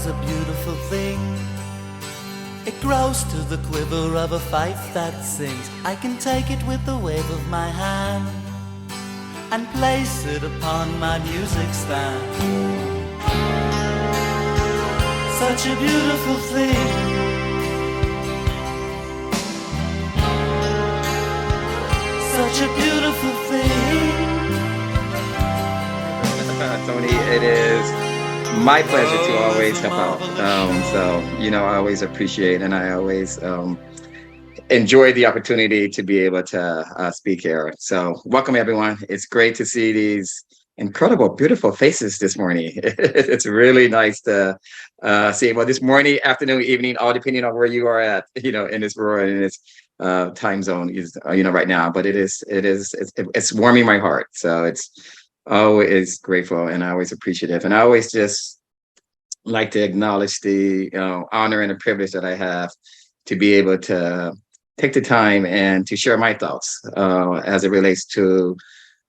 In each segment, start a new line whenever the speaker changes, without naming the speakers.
is a beautiful thing. It grows to the quiver of a fife that sings. I can take it with the wave of my hand and place it upon my music stand. Such a beautiful thing. Such a beautiful thing.
Tony, it is my pleasure to always help out. I always appreciate and I always enjoy the opportunity to be able to speak here. So, welcome everyone. It's great to see these incredible, beautiful faces this morning. It's really nice to see. Well, this morning, afternoon, evening, all depending on where you are at, in this world, in this time zone, is right now. But it's warming my heart. So it's always grateful and always appreciative, and I always just like to acknowledge the honor and the privilege that I have to be able to take the time and to share my thoughts as it relates to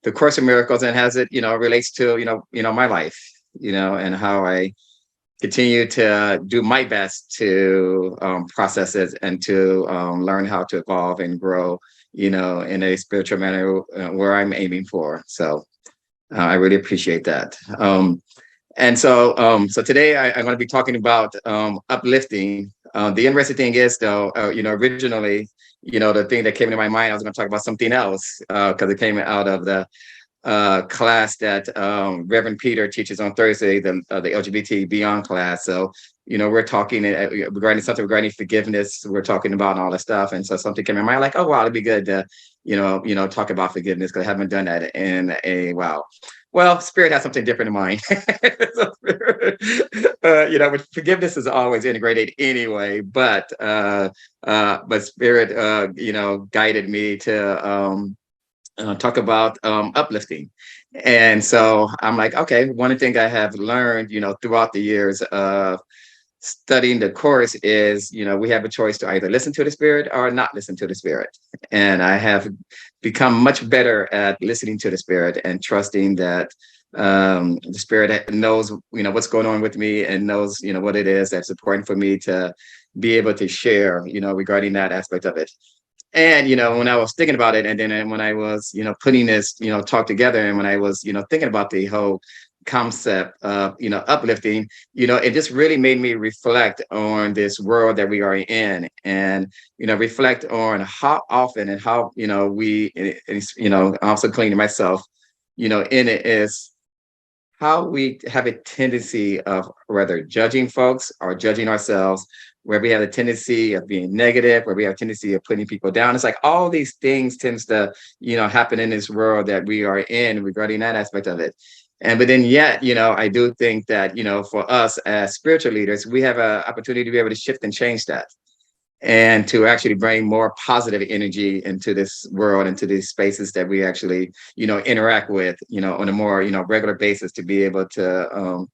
the Course of Miracles and as it relates to my life, and how I continue to do my best to process it and to learn how to evolve and grow, in a spiritual manner where I'm aiming for. So I really appreciate that. So today I'm going to be talking about uplifting. The interesting thing is, though, originally, the thing that came into my mind, I was going to talk about something else because it came out of the class that Reverend Peter teaches on Thursday, the LGBT Beyond class. So, we're talking regarding forgiveness. We're talking about all this stuff. And so something came in my mind like, oh, wow, it'd be good to, talk about forgiveness because I haven't done that in a while. Well, Spirit has something different in mind. But forgiveness is always integrated anyway. But Spirit, guided me to talk about uplifting. And so I'm like, okay, one thing I have learned, throughout the years of studying the course is, we have a choice to either listen to the Spirit or not listen to the Spirit. And I have become much better at listening to the Spirit and trusting that the Spirit knows, what's going on with me and knows, what it is that's important for me to be able to share, regarding that aspect of it. And, when I was thinking about it, and then when I was, putting this, talk together, and when I was, thinking about the whole concept of, uplifting, it just really made me reflect on this world that we are in and, reflect on how often and how, also cleaning myself, in it is how we have a tendency of rather judging folks or judging ourselves, where we have a tendency of being negative, where we have a tendency of putting people down. It's like all these things tends to, happen in this world that we are in regarding that aspect of it. But then yet, I do think that, for us as spiritual leaders, we have an opportunity to be able to shift and change that and to actually bring more positive energy into this world, into these spaces that we actually, interact with, on a more, regular basis to be able to,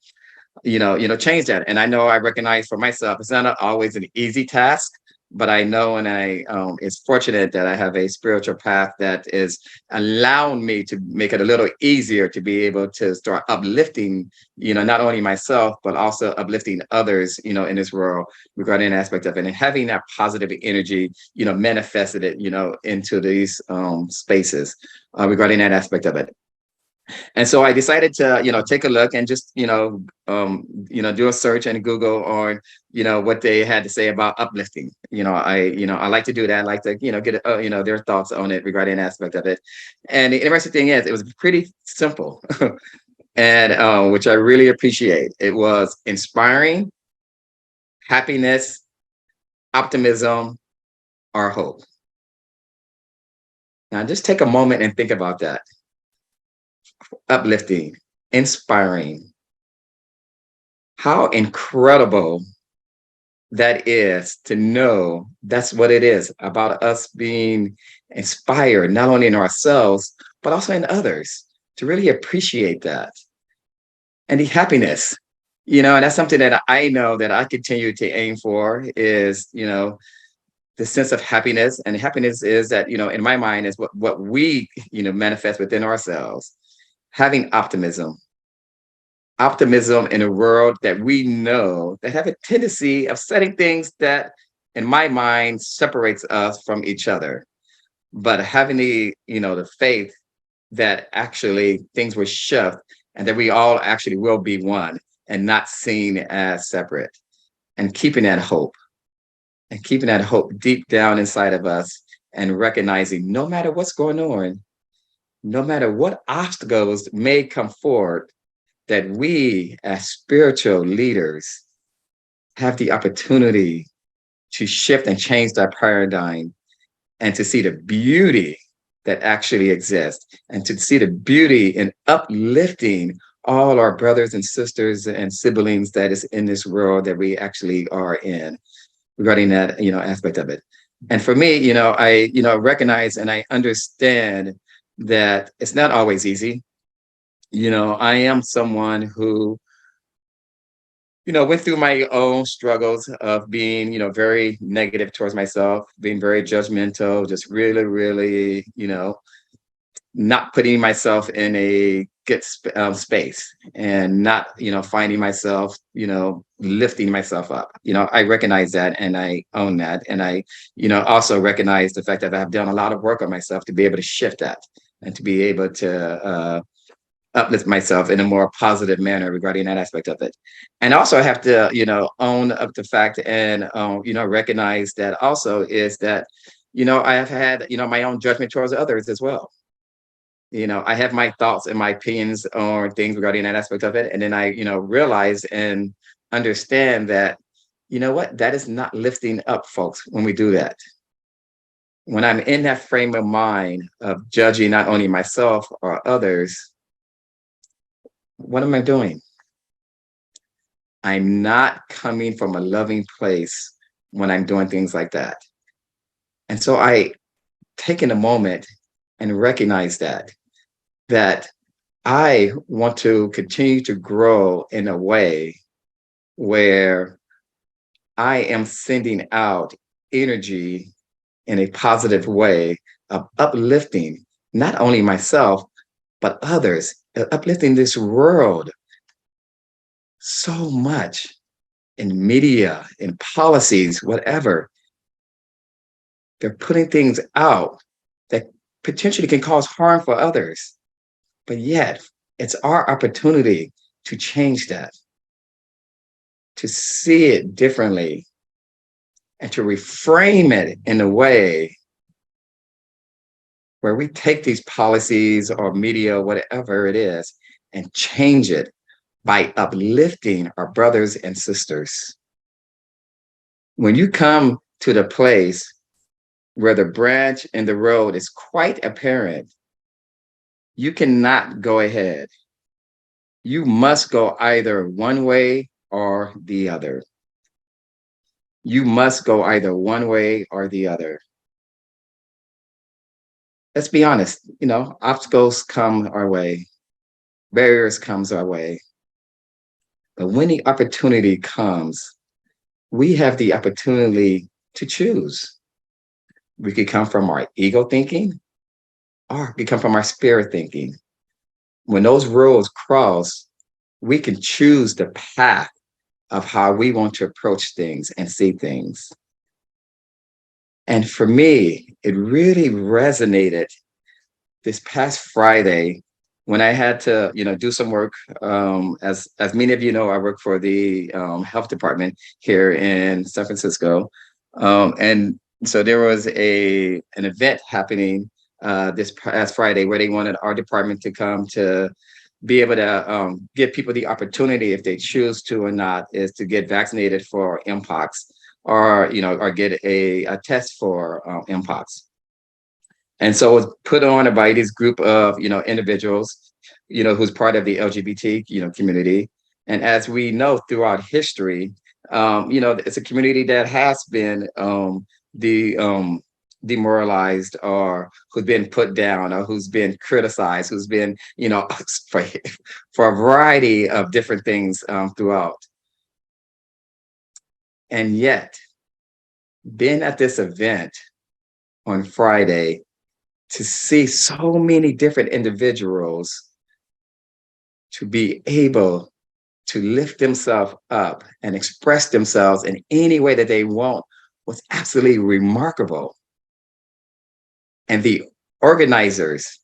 change that. And I know I recognize for myself, it's not always an easy task, but I know and I is fortunate that I have a spiritual path that is allowing me to make it a little easier to be able to start uplifting, not only myself, but also uplifting others, in this world regarding an aspect of it and having that positive energy, manifested it, into these spaces regarding that aspect of it. And so I decided to, take a look and just, do a search and Google on, what they had to say about uplifting. I like to do that. I like to, get, their thoughts on it regarding an aspect of it. And the interesting thing is, it was pretty simple, and which I really appreciate. It was inspiring, happiness, optimism, or hope. Now, just take a moment and think about that. Uplifting, inspiring. How incredible that is to know that's what it is about us being inspired, not only in ourselves, but also in others, to really appreciate that. And the happiness, and that's something that I know that I continue to aim for is, the sense of happiness. And happiness is that, in my mind, is what we, manifest within ourselves. Having optimism. optimism in a world that we know that have a tendency of setting things that, in my mind, separates us from each other. But having the faith that actually things will shift and that we all actually will be one and not seen as separate, and keeping that hope deep down inside of us, and recognizing no matter what's going on, no matter what obstacles may come forward, that we as spiritual leaders have the opportunity to shift and change that paradigm, and to see the beauty that actually exists, and to see the beauty in uplifting all our brothers and sisters and siblings that is in this world that we actually are in, regarding that aspect of it. And for me, I recognize and I understand that it's not always easy. I am someone who went through my own struggles of being, very negative towards myself, being very judgmental, just really, really, not putting myself in a good space, and not, finding myself, lifting myself up. I recognize that, and I own that. And I, also recognize the fact that I've done a lot of work on myself to be able to shift that, and to be able to uplift myself in a more positive manner regarding that aspect of it. And also I have to, own up the fact, and, recognize that also is that, I have had, my own judgment towards others as well. I have my thoughts and my opinions on things regarding that aspect of it. And then I, realize and understand that, what, that is not lifting up folks when we do that. When I'm in that frame of mind of judging not only myself or others, what am I doing? I'm not coming from a loving place when I'm doing things like that. And so I take in a moment and recognize that I want to continue to grow in a way where I am sending out energy in a positive way of uplifting not only myself, but others, uplifting this world so much in media, in policies, whatever. They're putting things out that potentially can cause harm for others. But yet, it's our opportunity to change that, to see it differently, and to reframe it in a way where we take these policies or media, whatever it is, and change it by uplifting our brothers and sisters. When you come to the place where the branch in the road is quite apparent, you cannot go ahead. You must go either one way or the other. You must go either one way or the other. Let's be honest, obstacles come our way, barriers comes our way. But when the opportunity comes, we have the opportunity to choose. We could come from our ego thinking, or it could come from our spirit thinking. When those roads cross, we can choose the path of how we want to approach things and see things. And for me, it really resonated this past Friday when I had to, do some work. As many of you know, I work for the health department here in San Francisco, and so there was an event happening this past Friday where they wanted our department to come to be able to give people the opportunity, if they choose to or not, is to get vaccinated for Mpox, or get a test for Mpox. And so it was put on by this group of, individuals, who's part of the LGBT, community. And as we know throughout history, it's a community that has been demoralized, or who's been put down, or who's been criticized, who's been, for a variety of different things throughout. And yet, being at this event on Friday, to see so many different individuals to be able to lift themselves up and express themselves in any way that they want was absolutely remarkable. And the organizers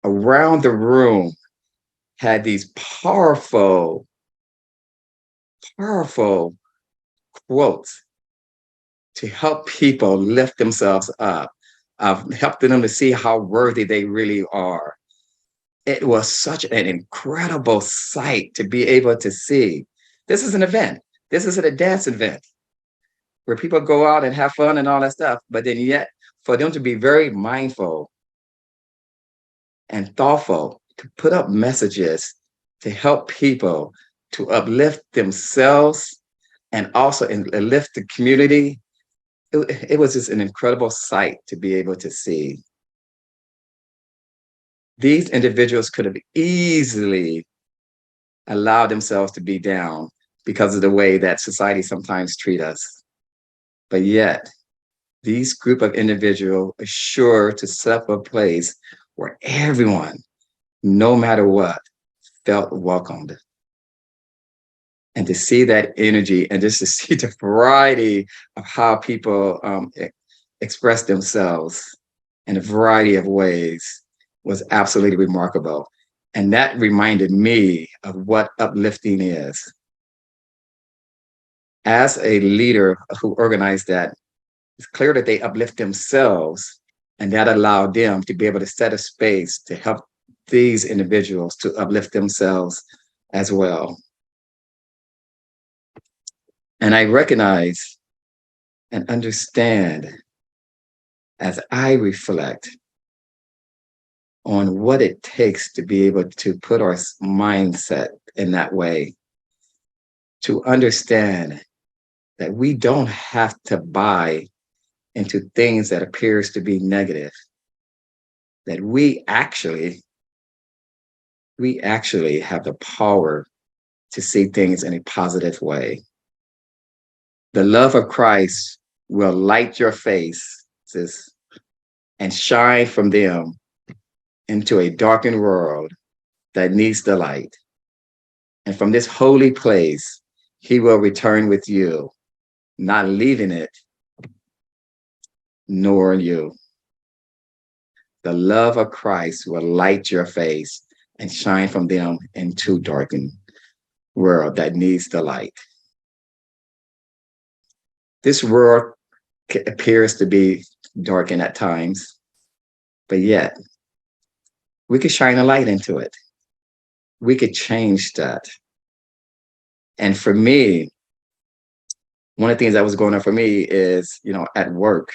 around the room had these powerful, powerful quotes to help people lift themselves up, helping them to see how worthy they really are. It was such an incredible sight to be able to see. This is an event. This isn't a dance event where people go out and have fun and all that stuff, but then yet for them to be very mindful and thoughtful to put up messages to help people to uplift themselves and also lift the community. It was just an incredible sight to be able to see. These individuals could have easily allowed themselves to be down because of the way that society sometimes treat us. But yet, these group of individuals are sure to set up a place where everyone, no matter what, felt welcomed. And to see that energy and just to see the variety of how people express themselves in a variety of ways was absolutely remarkable. And that reminded me of what uplifting is. As a leader who organized that, it's clear that they uplift themselves, and that allowed them to be able to set a space to help these individuals to uplift themselves as well. And I recognize and understand as I reflect on what it takes to be able to put our mindset in that way, to understand that we don't have to buy into things that appears to be negative, that we actually have the power to see things in a positive way. The love of Christ will light your faces and shine from them into a darkened world that needs the light. And from this holy place, he will return with you, not leaving it, nor you. The love of Christ will light your face and shine from them into darkened world that needs the light. This world appears to be darkened at times, but yet we could shine a light into it. We could change that. And for me, one of the things that was going on for me is, at work,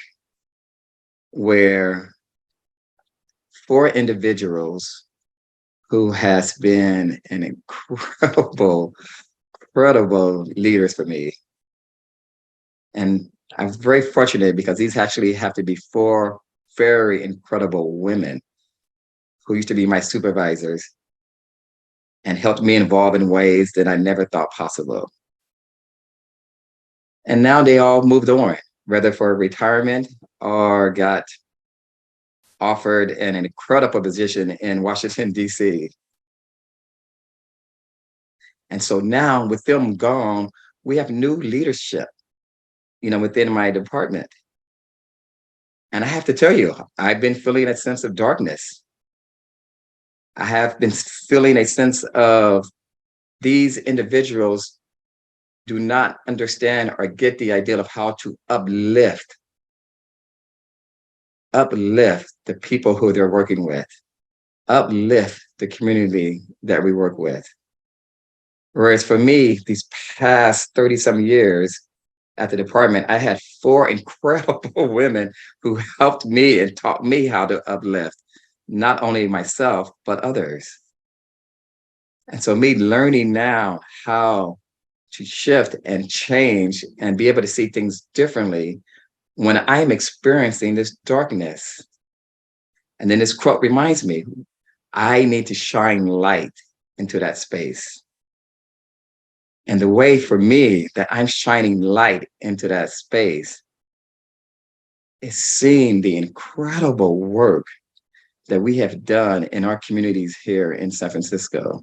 where 4 individuals who has been an incredible leaders for me. And I was very fortunate because these actually have to be 4 very incredible women who used to be my supervisors and helped me involve in ways that I never thought possible. And now they all moved on, whether for retirement or got offered an incredible position in Washington, D.C. And so now with them gone, we have new leadership, within my department. And I have to tell you, I've been feeling a sense of darkness. I have been feeling a sense of these individuals do not understand or get the idea of how to uplift the people who they're working with, uplift the community that we work with. Whereas for me, these past 30-some years at the department, I had 4 incredible women who helped me and taught me how to uplift not only myself, but others. And so me learning now how to shift and change and be able to see things differently when I'm experiencing this darkness. And then this quote reminds me, I need to shine light into that space. And the way for me that I'm shining light into that space is seeing the incredible work that we have done in our communities here in San Francisco.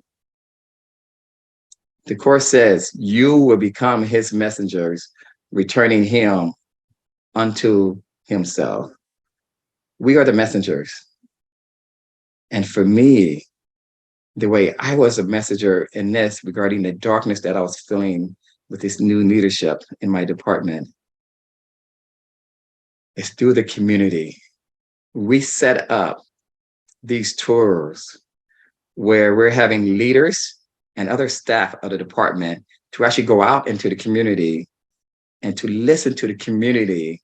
The Course says, you will become his messengers, returning him unto himself. We are the messengers. And for me, the way I was a messenger in this regarding the darkness that I was feeling with this new leadership in my department is through the community. We set up these tours where we're having leaders and other staff of the department to actually go out into the community and to listen to the community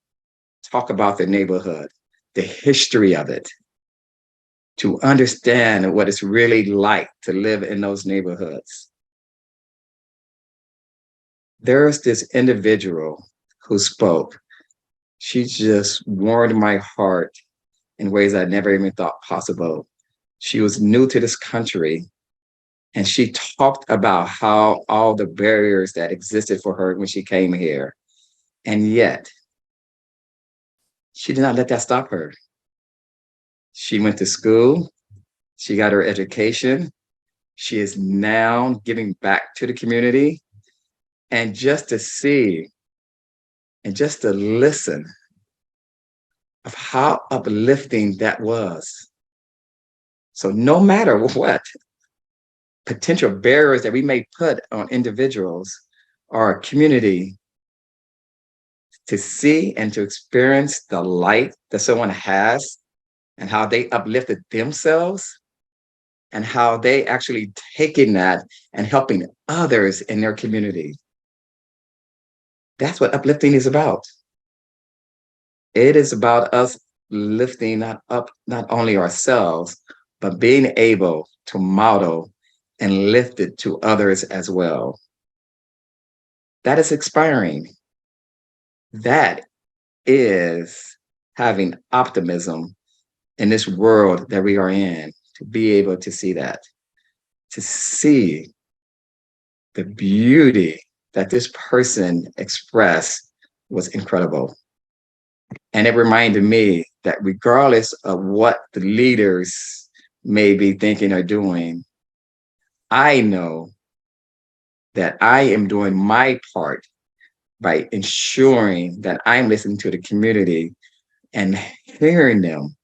talk about the neighborhood, the history of it, to understand what it's really like to live in those neighborhoods. There's this individual who spoke. She just warmed my heart in ways I never even thought possible. She was new to this country, and she talked about how all the barriers that existed for her when she came here. And yet, she did not let that stop her. She went to school, she got her education, she is now giving back to the community. And just to see and just to listen of how uplifting that was. So no matter what potential barriers that we may put on individuals or a community, to see and to experience the light that someone has and how they uplifted themselves and how they actually taking that and helping others in their community. That's what uplifting is about. It is about us lifting not up not only ourselves, but being able to model and lift it to others as well. That is inspiring. That is having optimism in this world that we are in, to be able to see that, to see the beauty that this person expressed was incredible. And it reminded me that regardless of what the leaders may be thinking or doing, I know that I am doing my part by ensuring that I'm listening to the community and hearing them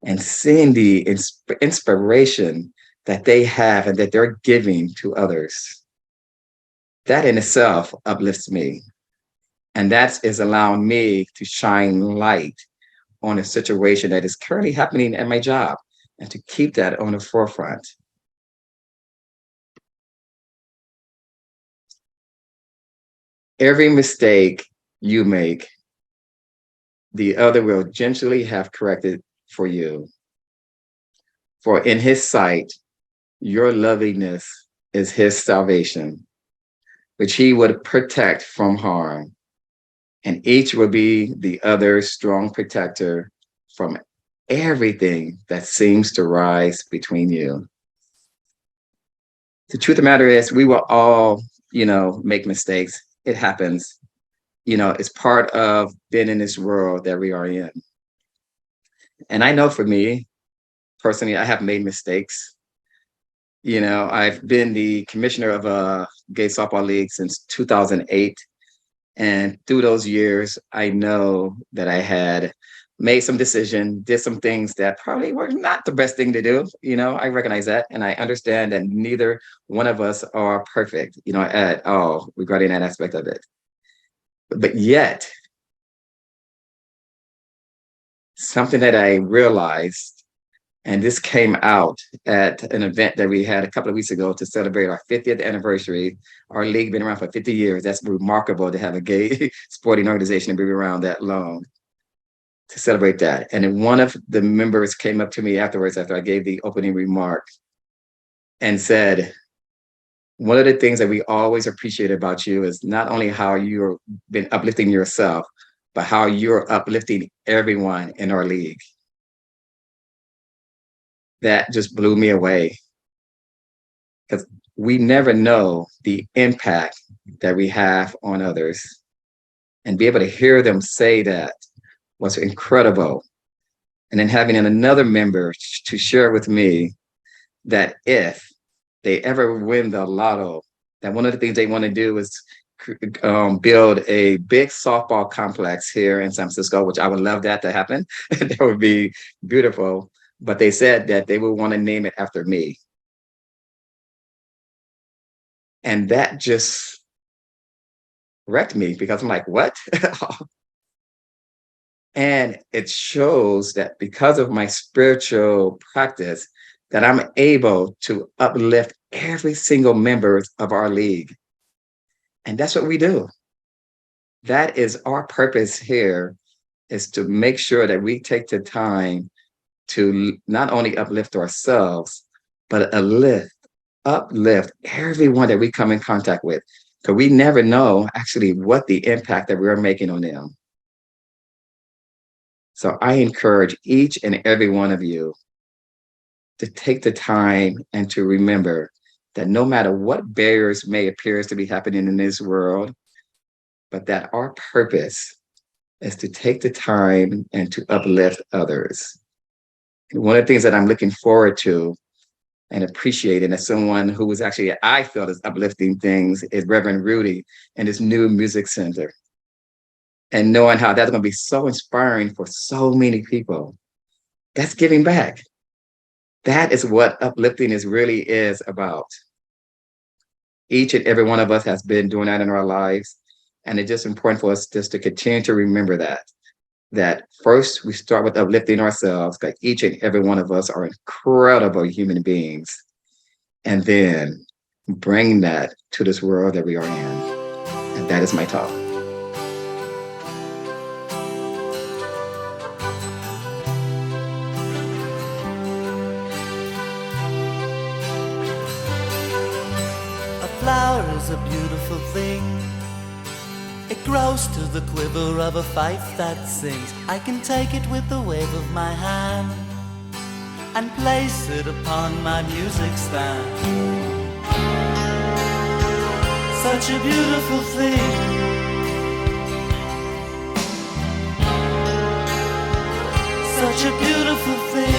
and seeing the inspiration that they have and that they're giving to others. That in itself uplifts me. And that is allowing me to shine light on a situation that is currently happening at my job and to keep that on the forefront. Every mistake you make, the other will gently have corrected for you. For in his sight, your loveliness is his salvation, which he would protect from harm. And each will be the other's strong protector from everything that seems to rise between you. The truth of the matter is, we will all, make mistakes. It happens. It's part of being in this world that we are in. And I know for me, personally, I have made mistakes. I've been the commissioner of a gay softball league since 2008. And through those years, I know that I had made some decisions, did some things that probably were not the best thing to do. I recognize that. And I understand that neither one of us are perfect, at all regarding that aspect of it. But yet, something that I realized, and this came out at an event that we had a couple of weeks ago to celebrate our 50th anniversary. Our league been around for 50 years. That's remarkable to have a gay sporting organization be around that long, to celebrate that. And then one of the members came up to me afterwards, after I gave the opening remarks, and said, one of the things that we always appreciate about you is not only how you've been uplifting yourself, but how you're uplifting everyone in our league. That just blew me away, because we never know the impact that we have on others. And be able to hear them say that was incredible. And then having another member to share with me that if they ever win the lotto, that one of the things they want to do is build a big softball complex here in San Francisco, which I would love that to happen. That would be beautiful. But they said that they would want to name it after me. And that just wrecked me because I'm like, what? And it shows that because of my spiritual practice, that I'm able to uplift every single member of our league. And that's what we do. That is our purpose here, is to make sure that we take the time to not only uplift ourselves, but uplift everyone that we come in contact with. Because we never know actually what the impact that we're making on them. So I encourage each and every one of you to take the time and to remember that no matter what barriers may appear to be happening in this world, but that our purpose is to take the time and to uplift others. And one of the things that I'm looking forward to and appreciating as someone who was actually, I felt is uplifting things, is Reverend Rudy and his new music center. And knowing how that's going to be so inspiring for so many people. That's giving back. That is what uplifting really is about. Each and every one of us has been doing that in our lives. And it's just important for us just to continue to remember that first we start with uplifting ourselves, because each and every one of us are incredible human beings. And then bring that to this world that we are in. And that is my talk.
A flower is a beautiful thing. It grows to the quiver of a fife that sings. I can take it with the wave of my hand and place it upon my music stand. Such a beautiful thing. Such a beautiful thing.